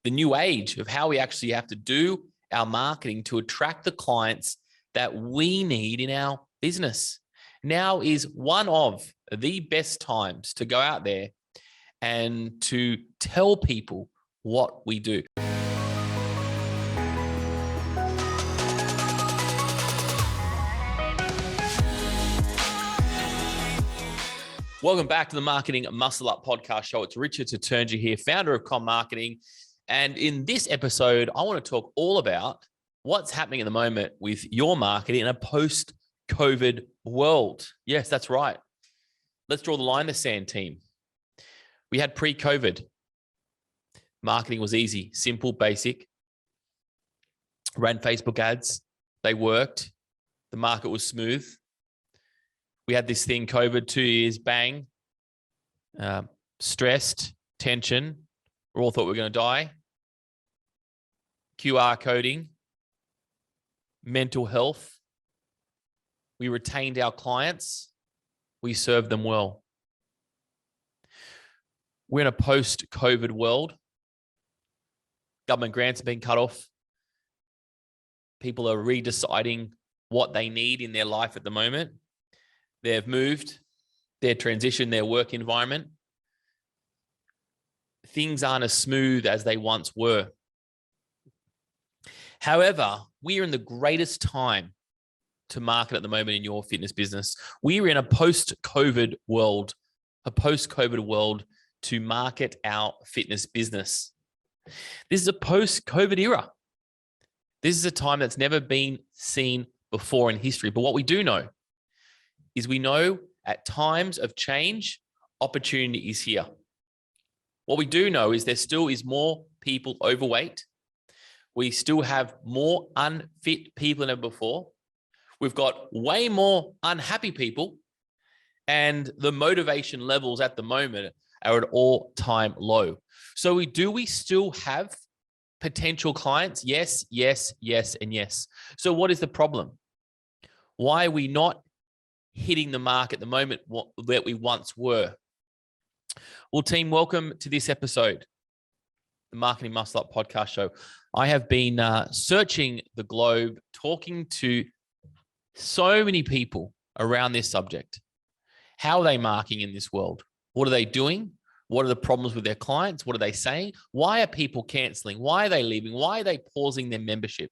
the new age of how we actually have to do our marketing to attract the clients that we need in our business. Now is one of the best times to go out there and to tell people what we do. Welcome back to the Marketing Muscle Up podcast show. It's Richard Saturnia here, founder of Com Marketing. And in this episode, I want to talk all about what's happening at the moment with your marketing in a post-COVID world. Yes, that's right. Let's draw the line in the sand, team. We had pre-COVID. Marketing was easy, simple, basic. Ran Facebook ads. They worked. The market was smooth. We had this thing, COVID, 2 years, bang. Stressed, tension. We all thought we were going to die. QR coding. Mental health. We retained our clients. We served them well. We're in a post-COVID world. Government grants have been cut off. People are redeciding what they need in their life at the moment. They've moved, they've transitioned their work environment. Things aren't as smooth as they once were. However, we are in the greatest time to market at the moment in your fitness business. We are in a post-COVID world, to market our fitness business. This is a post-COVID era. This is a time that's never been seen before in history. But what we do know is we know at times of change, opportunity is here. What we do know is there still is more people overweight. We still have more unfit people than ever before. We've got way more unhappy people, and the motivation levels at the moment are at all-time low. So we still have potential clients? Yes, yes, yes, and yes. So what is the problem? Why are we not hitting the mark at the moment that we once were? Well, team, welcome to this episode, the Marketing Muscle Up podcast show. I have been searching the globe, talking to so many people around this subject. How are they marketing in this world? What are they doing? What are the problems with their clients? What are they saying? Why are people canceling? Why are they leaving? Why are they pausing their membership?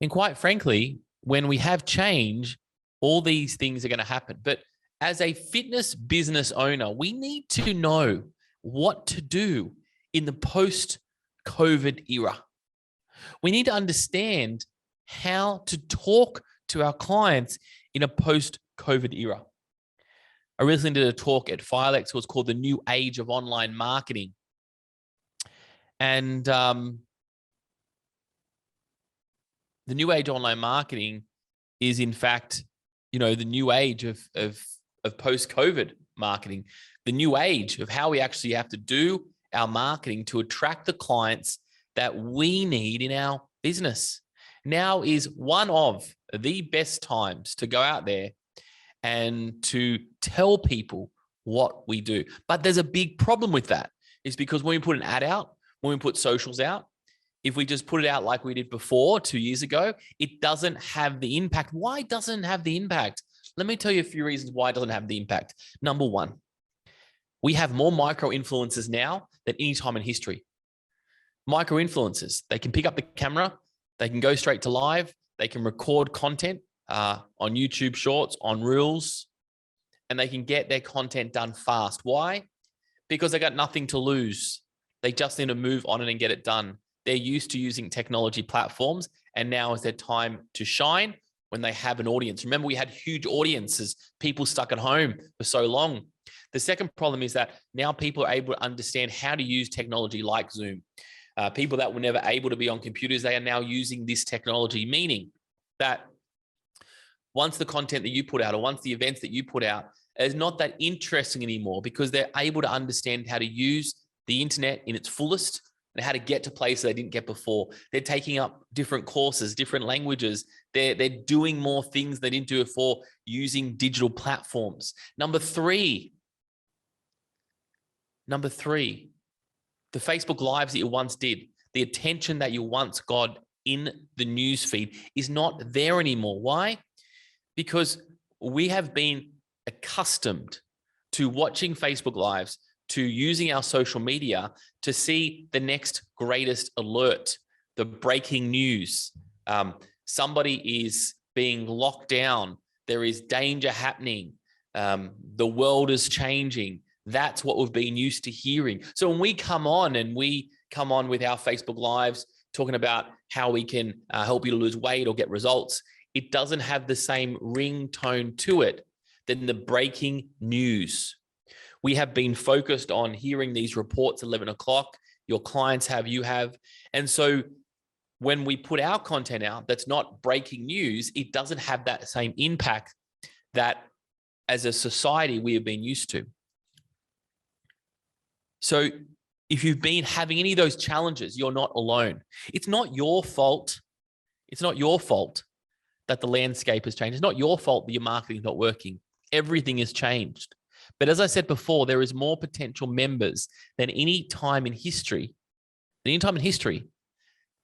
And quite frankly, when we have change, all these things are going to happen. But as a fitness business owner, we need to know what to do in the post-COVID era. We need to understand how to talk to our clients in a post-COVID era. I recently did a talk at Filex. It was called The New Age of Online Marketing. And the new age of online marketing is, in fact, the new age of post-COVID marketing, the new age of how we actually have to do our marketing to attract the clients that we need in our business. Now is one of the best times to go out there and to tell people what we do. But there's a big problem with that. It's because when we put an ad out, when we put socials out, if we just put it out like we did before 2 years ago, it doesn't have the impact. Why doesn't it have the impact? Let me tell you a few reasons why it doesn't have the impact. Number one, we have more micro influencers now than any time in history. Micro influencers, they can pick up the camera, they can go straight to live, they can record content on YouTube Shorts, on Reels, and they can get their content done fast. Why? Because they got nothing to lose. They just need to move on it and get it done. They're used to using technology platforms, and now is their time to shine when they have an audience. Remember, we had huge audiences, people stuck at home for so long. The second problem is that now people are able to understand how to use technology like Zoom. People that were never able to be on computers, they are now using this technology, meaning that once the content that you put out or once the events that you put out is not that interesting anymore because they're able to understand how to use the internet in its fullest and how to get to places they didn't get before. They're taking up different courses, different languages. They're doing more things they didn't do before using digital platforms. Number three, the Facebook Lives that you once did, the attention that you once got in the news feed is not there anymore. Why? Because we have been accustomed to watching Facebook Lives, to using our social media to see the next greatest alert, the breaking news. Somebody is being locked down. There is danger happening. The world is changing. That's what we've been used to hearing. So when we come on with our Facebook Lives, talking about how we can help you to lose weight or get results, it doesn't have the same ringtone to it than the breaking news. We have been focused on hearing these reports at 11 o'clock. Your clients have, you have. And so when we put our content out that's not breaking news, it doesn't have that same impact that as a society we have been used to. So if you've been having any of those challenges, you're not alone. It's not your fault. It's not your fault that the landscape has changed. It's not your fault that your marketing is not working. Everything has changed. But as I said before, there is more potential members than any time in history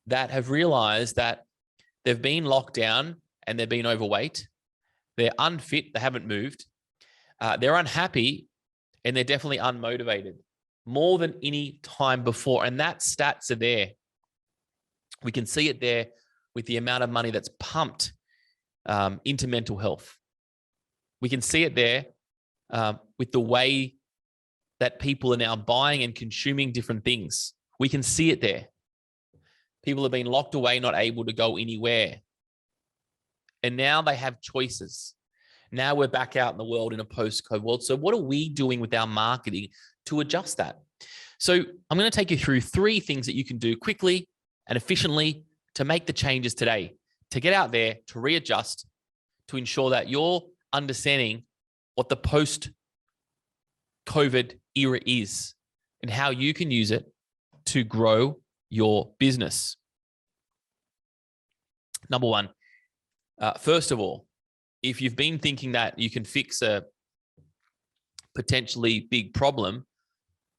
that have realized that they've been locked down and they've been overweight. They're unfit. They haven't moved. They're unhappy and they're definitely unmotivated more than any time before. And that stats are there. We can see it there with the amount of money that's pumped into mental health. We can see it there with the way that people are now buying and consuming different things. We can see it there. People have been locked away, not able to go anywhere. And now they have choices. Now we're back out in the world in a post-COVID world. So what are we doing with our marketing to adjust that? So I'm going to take you through 3 things that you can do quickly and efficiently to make the changes today, to get out there, to readjust, to ensure that you're understanding what the post-COVID era is and how you can use it to grow your business. Number 1, first of all, if you've been thinking that you can fix a potentially big problem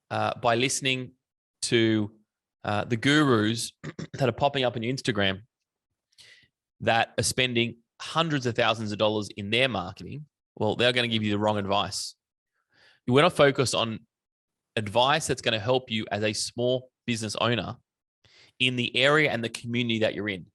by listening to the gurus that are popping up on your Instagram that are spending hundreds of thousands of dollars in their marketing, well, they're going to give you the wrong advice. You want to focus on advice that's going to help you as a small business owner in the area and the community that you're in.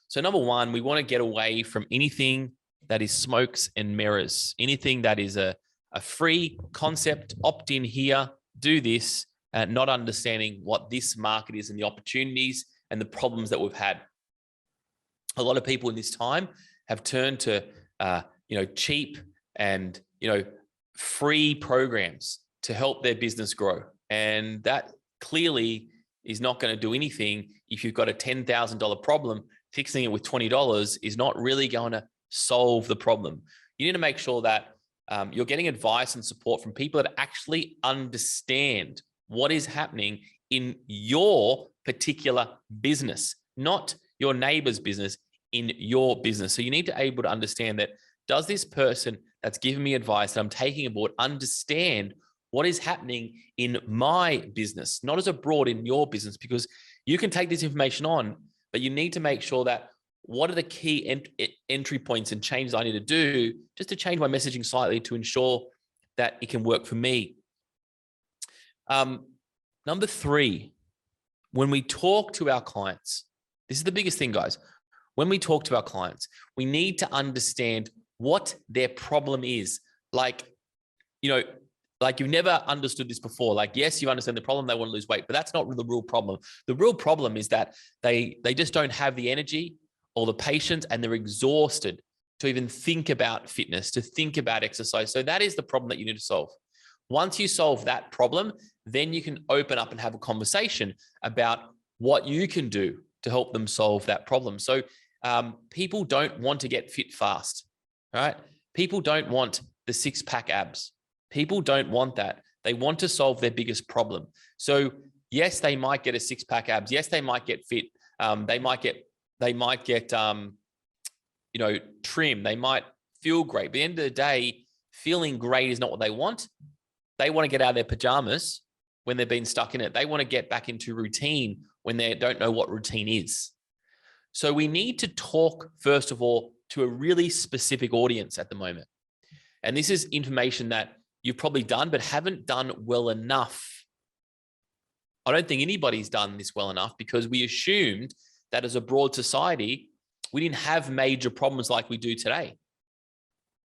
So number 1, we want to get away from anything that is smokes and mirrors, anything that is a free concept, opt in here, do this, not understanding what this market is and the opportunities and the problems that we've had. A lot of people in this time have turned to cheap and free programs to help their business grow. And that clearly is not going to do anything. If you've got a $10,000 problem, fixing it with $20 is not really going to solve the problem. You need to make sure that you're getting advice and support from people that actually understand what is happening in your particular business, not your neighbor's business, in your business. So you need to be able to understand that, does this person that's giving me advice that I'm taking aboard understand what is happening in my business, not as abroad in your business? Because you can take this information on, but you need to make sure that what are the key entry points and changes I need to do just to change my messaging slightly to ensure that it can work for me. Number 3, when we talk to our clients, this is the biggest thing, guys. When we talk to our clients, we need to understand what their problem is. Like you've never understood this before. Like, yes, you understand the problem, they want to lose weight, but that's not the real problem. The real problem is that they just don't have the energy or the patience, and they're exhausted to even think about fitness, to think about exercise. So that is the problem that you need to solve. Once you solve that problem, then you can open up and have a conversation about what you can do to help them solve that problem. So people don't want to get fit fast, right? People don't want the 6-pack abs. People don't want that. They want to solve their biggest problem. So yes, they might get a 6-pack abs. Yes, they might get fit. They might get trim. They might feel great. But at the end of the day, feeling great is not what they want. They want to get out of their pajamas when they've been stuck in it. They want to get back into routine when they don't know what routine is. So we need to talk, first of all, to a really specific audience at the moment. And this is information that you've probably done, but haven't done well enough. I don't think anybody's done this well enough because we assumed that as a broad society, we didn't have major problems like we do today.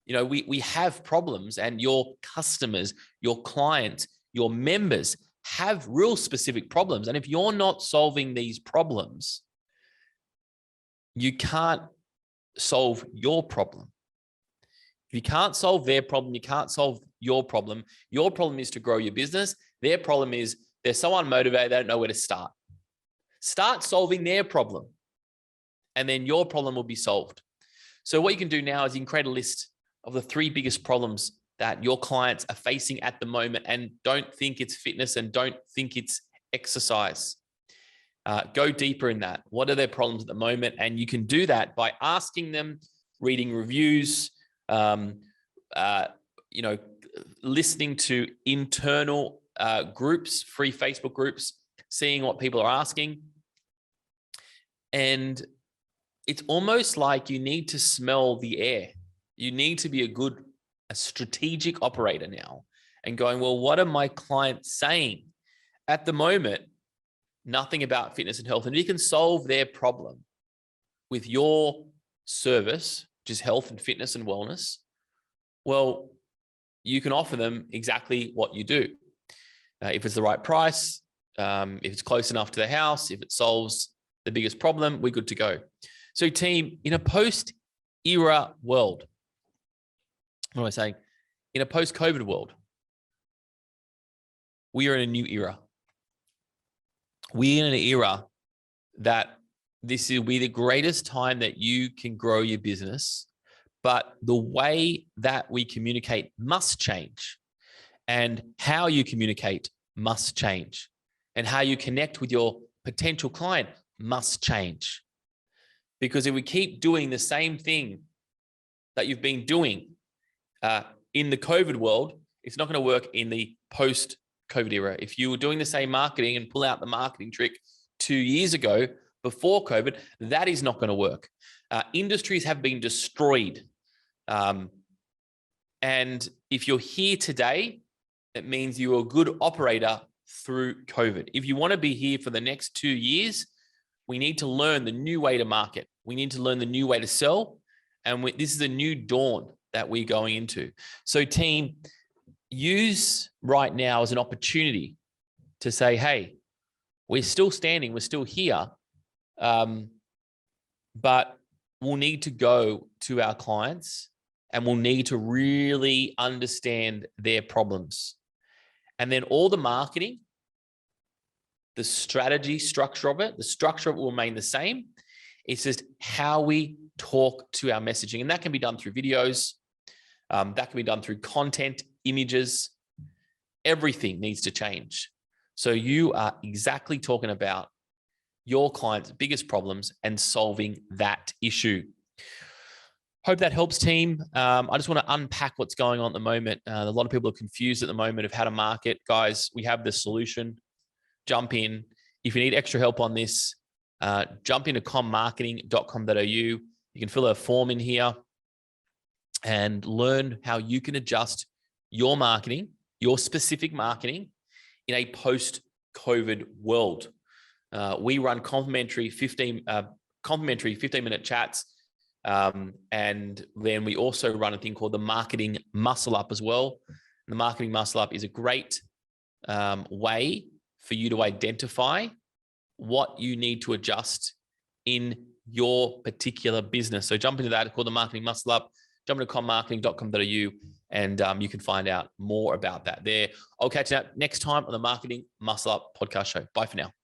You know, we have problems, and your customers, your clients, your members have real specific problems. And if you're not solving these problems, you can't solve your problem. If you can't solve their problem, you can't solve your problem. Your problem is to grow your business. Their problem is they're so unmotivated, they don't know where to start. Start solving their problem, and then your problem will be solved. So what you can do now is you can create a list of the 3 biggest problems that your clients are facing at the moment, and don't think it's fitness and don't think it's exercise. Go deeper in that. What are their problems at the moment? And you can do that by asking them, reading reviews, listening to internal groups, free Facebook groups, seeing what people are asking. And it's almost like you need to smell the air. You need to be a strategic operator now and going, well, what are my clients saying? At the moment, nothing about fitness and health. And you can solve their problem with your service, which is health and fitness and wellness. Well, you can offer them exactly what you do. If it's the right price, if it's close enough to the house, if it solves the biggest problem, we're good to go. So team, in a post-era world, what am I saying? In a post-COVID world, we are in a new era. We're in an era that this will be the greatest time that you can grow your business, but the way that we communicate must change, and how you communicate must change, and how you connect with your potential client must change. Because if we keep doing the same thing that you've been doing in the COVID world, it's not going to work in the post-COVID era. If you were doing the same marketing and pull out the marketing trick 2 years ago before COVID, that is not going to work. Industries have been destroyed. And if you're here today, it means you're a good operator through COVID. If you want to be here for the next 2 years, we need to learn the new way to market. We need to learn the new way to sell. And this is a new dawn that we're going into. So team, use right now as an opportunity to say, hey, we're still standing, we're still here, but we'll need to go to our clients and we'll need to really understand their problems. And then all the marketing, the strategy structure of it, the structure of it will remain the same. It's just how we talk to our messaging. And that can be done through videos. That can be done through content, images. Everything needs to change. So you are exactly talking about your client's biggest problems and solving that issue. Hope that helps, team. I just want to unpack what's going on at the moment. A lot of people are confused at the moment of how to market. Guys, we have the solution. Jump in. If you need extra help on this, jump into commarketing.com.au. You can fill a form in here and learn how you can adjust your marketing, your specific marketing in a post-COVID world. We run complimentary 15-minute chats. And then we also run a thing called the Marketing Muscle Up as well. And the Marketing Muscle Up is a great way for you to identify what you need to adjust in your particular business. So jump into that. It's called the Marketing Muscle Up. Jump into commarketing.com.au and you can find out more about that there. I'll catch you next time on the Marketing Muscle Up podcast show. Bye for now.